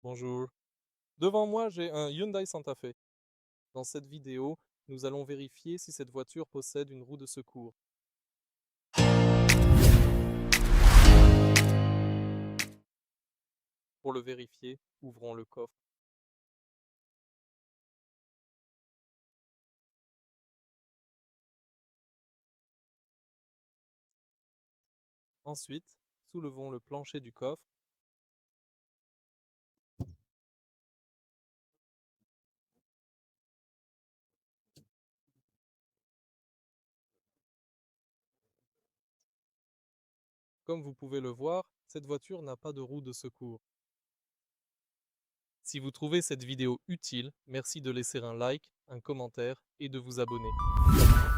Bonjour. Devant moi, j'ai un Hyundai Santa Fe. Dans cette vidéo, nous allons vérifier si cette voiture possède une roue de secours. Pour le vérifier, ouvrons le coffre. Ensuite, soulevons le plancher du coffre. Comme vous pouvez le voir, cette voiture n'a pas de roue de secours. Si vous trouvez cette vidéo utile, merci de laisser un like, un commentaire et de vous abonner.